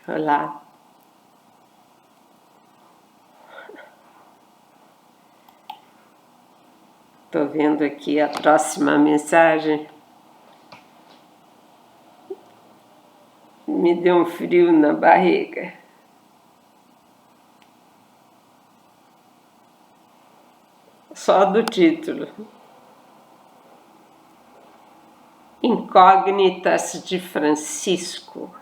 Olá. Estou vendo aqui a próxima mensagem. Me deu um frio na barriga. Só do título. Incógnitas de Francisco.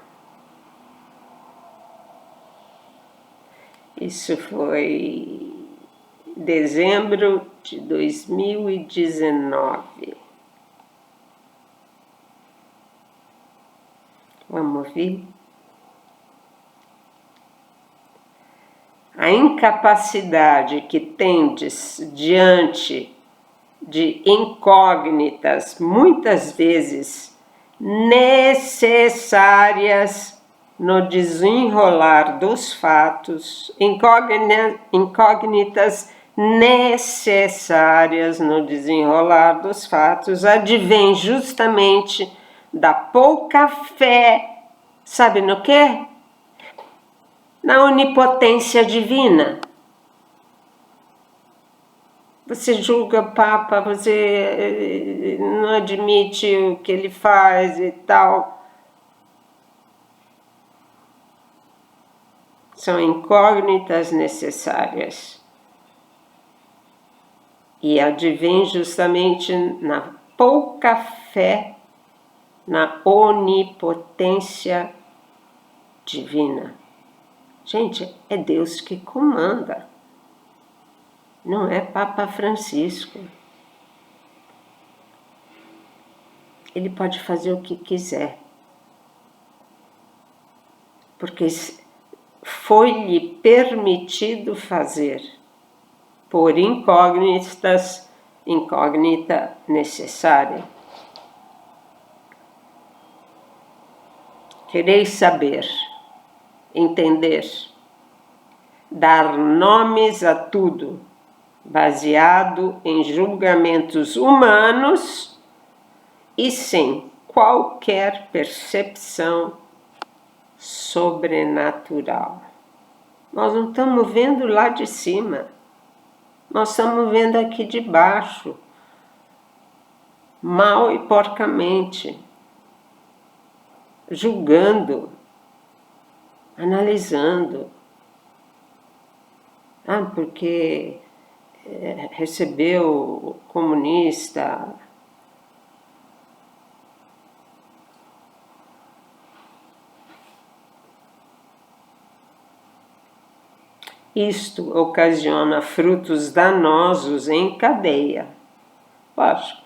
Isso foi dezembro de 2019. Vamos ouvir? A incapacidade que tendes diante de incógnitas, muitas vezes necessárias no desenrolar dos fatos, incógnitas necessárias no desenrolar dos fatos, advém justamente da pouca fé, sabe no quê? Na onipotência divina. Você julga o Papa, você não admite o que ele faz e tal. São incógnitas necessárias. E advém justamente na pouca fé, na onipotência divina. Gente, é Deus que comanda. Não é Papa Francisco. Ele pode fazer o que quiser. Porque foi-lhe permitido fazer por incógnita necessária. Quereis saber, entender, dar nomes a tudo, baseado em julgamentos humanos e sem qualquer percepção sobrenatural. Nós não estamos vendo lá de cima, nós estamos vendo aqui de baixo, mal e porcamente, julgando, analisando. Porque recebeu comunista. Isto ocasiona frutos danosos em cadeia. Lógico.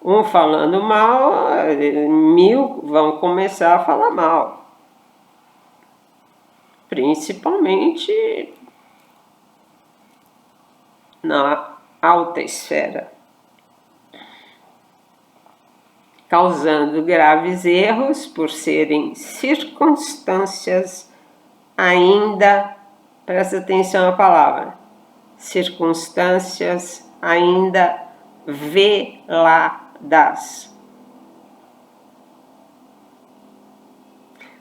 Um falando mal, 1000 vão começar a falar mal. Principalmente na alta esfera, causando graves erros por serem circunstâncias ainda, presta atenção à palavra, circunstâncias ainda veladas.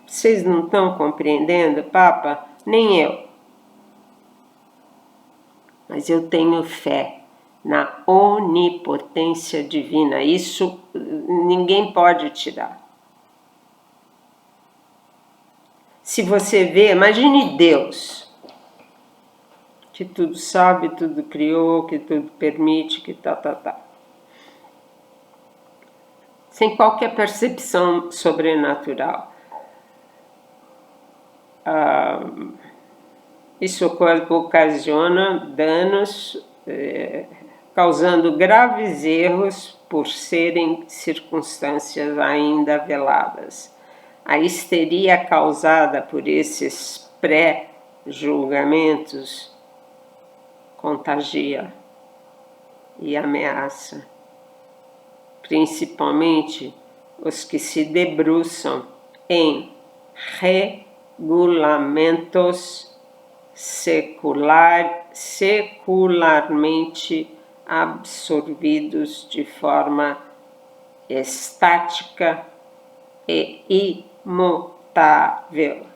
Vocês não estão compreendendo, Papa? Nem eu. Mas eu tenho fé na onipotência divina. Isso ninguém pode tirar. Se você vê, imagine Deus, que tudo sabe, tudo criou, que tudo permite, que tá. Sem qualquer percepção sobrenatural. Isso ocasiona danos, causando graves erros por serem circunstâncias ainda veladas. A histeria causada por esses pré-julgamentos contagia e ameaça, principalmente os que se debruçam em regulamentos secularmente absorvidos de forma estática e imutável.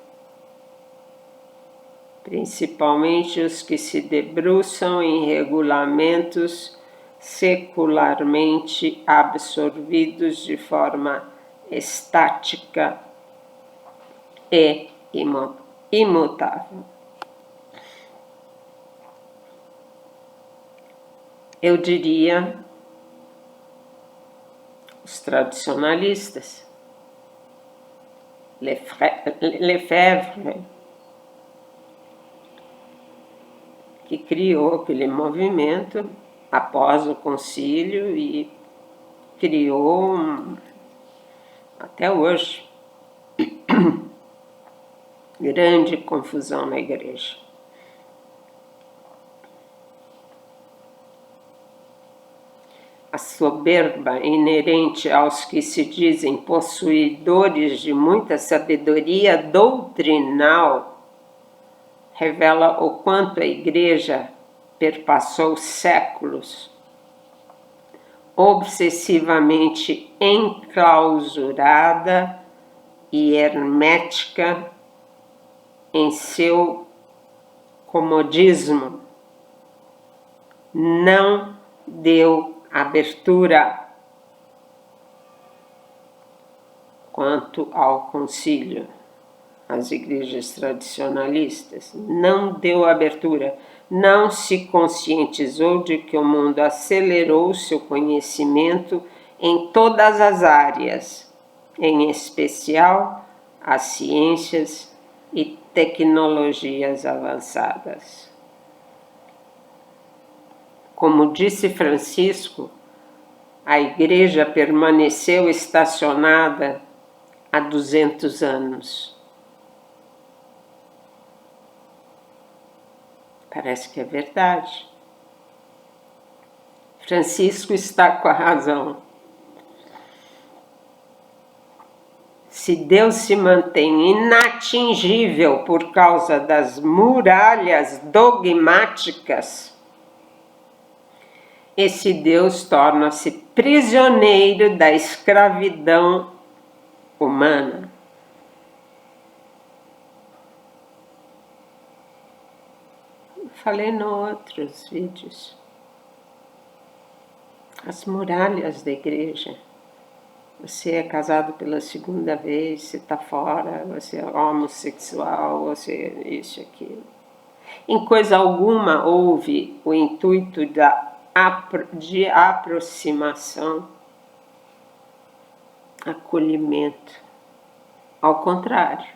principalmente os que se debruçam em regulamentos secularmente absorvidos de forma estática e imutável. Eu diria os tradicionalistas, Lefebvre, que criou aquele movimento após o concílio e criou até hoje grande confusão na igreja. A soberba inerente aos que se dizem possuidores de muita sabedoria doutrinal revela o quanto a igreja perpassou séculos obsessivamente enclausurada e hermética em seu comodismo. Não deu abertura. Quanto ao concílio, as igrejas tradicionalistas, não deu abertura, não se conscientizou de que o mundo acelerou seu conhecimento em todas as áreas, em especial as ciências e tecnologias avançadas. Como disse Francisco, a igreja permaneceu estacionada há 200 anos. Parece que é verdade. Francisco está com a razão. Se Deus se mantém inatingível por causa das muralhas dogmáticas, esse Deus torna-se prisioneiro da escravidão humana. Falei em outros vídeos. As muralhas da igreja. Você é casado pela segunda vez, você está fora, você é homossexual, você é isso e aquilo. Em coisa alguma houve o intuito de aproximação, acolhimento. Ao contrário,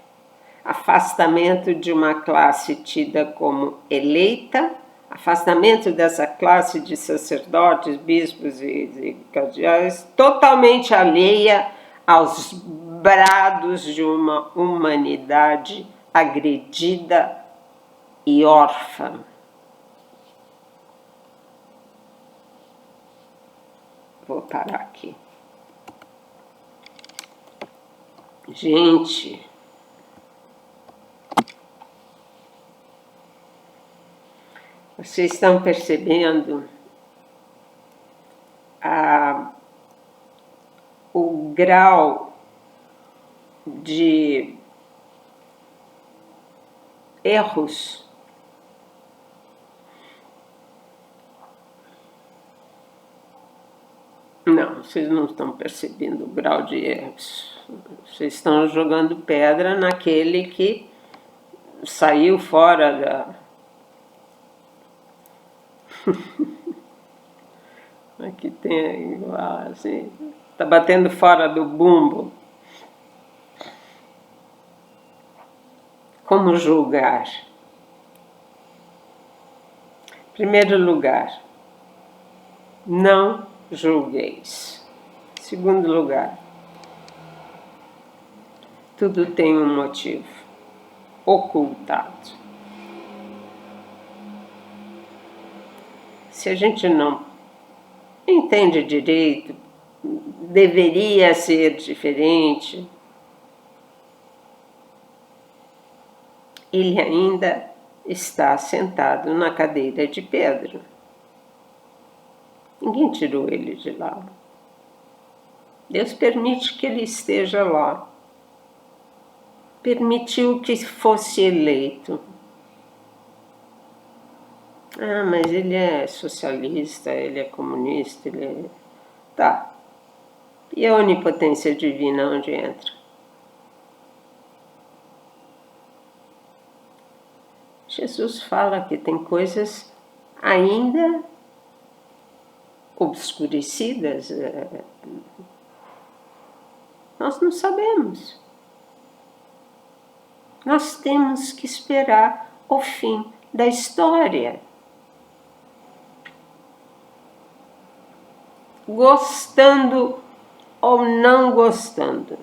afastamento de uma classe tida como eleita, afastamento dessa classe de sacerdotes, bispos e cardeais, totalmente alheia aos brados de uma humanidade agredida e órfã. Vou parar aqui. Gente, vocês estão percebendo o grau de erros Não, vocês não estão percebendo o grau de erros. Vocês estão jogando pedra naquele que saiu fora da... Aqui tem igual assim, está batendo fora do bumbo. Como julgar? Em primeiro lugar, não julgueis. Em segundo lugar, tudo tem um motivo ocultado. Se a gente não entende direito, deveria ser diferente, ele ainda está sentado na cadeira de pedra. Ninguém tirou ele de lá. Deus permite que ele esteja lá. Permitiu que fosse eleito. Ah, mas ele é socialista, ele é comunista, ele é... Tá. E a onipotência divina onde entra? Jesus fala que tem coisas ainda obscurecidas. Nós não sabemos. Nós temos que esperar o fim da história. Gostando ou não gostando.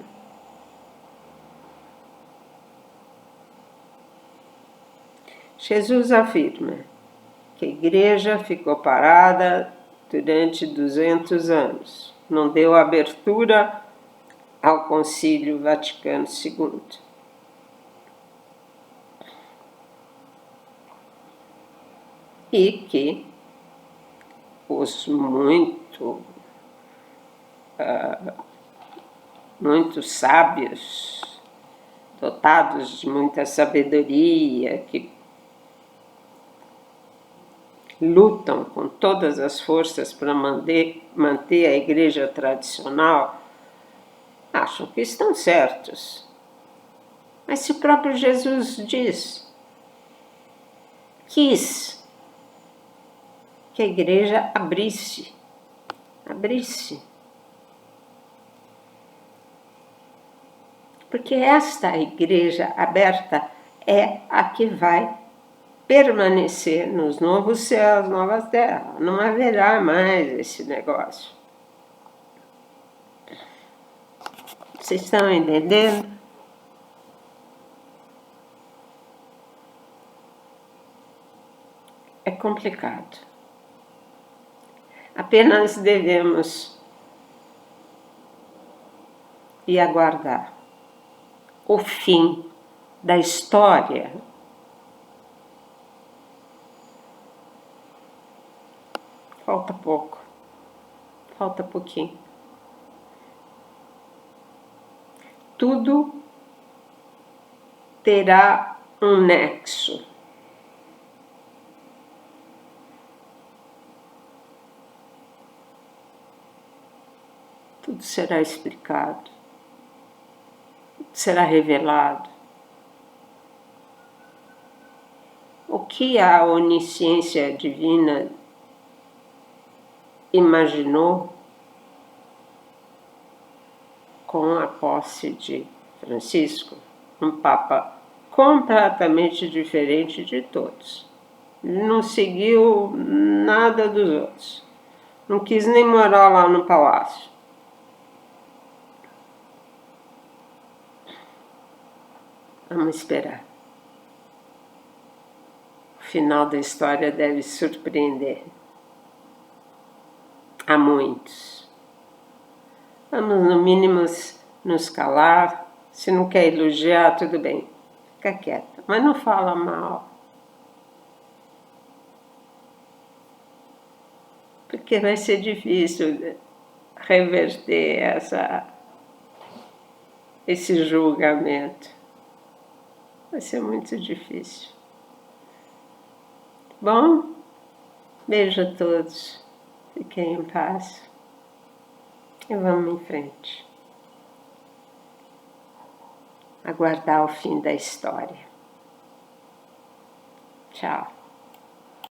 Jesus afirma que a igreja ficou parada durante 200 anos. Não deu abertura ao Concílio Vaticano II. E que os muito sábios, dotados de muita sabedoria, que lutam com todas as forças para manter a igreja tradicional, acham que estão certos. Mas se o próprio Jesus quis que a igreja abrisse. Porque esta igreja aberta é a que vai permanecer nos novos céus, novas terras. Não haverá mais esse negócio. Vocês estão entendendo? É complicado. Apenas devemos ir aguardar o fim da história. Falta pouco. Falta pouquinho. Tudo terá um nexo. Tudo será explicado. Será revelado. O que a onisciência divina imaginou com a posse de Francisco, um papa completamente diferente de todos. Ele não seguiu nada dos outros. Não quis nem morar lá no palácio. Vamos esperar. O final da história deve surpreender a muitos. Vamos, no mínimo, nos calar. Se não quer elogiar, tudo bem. Fica quieta. Mas não fala mal. Porque vai ser difícil reverter esse julgamento. Vai ser muito difícil. Bom, beijo a todos. Fiquem em paz. E vamos em frente. Aguardar o fim da história. Tchau.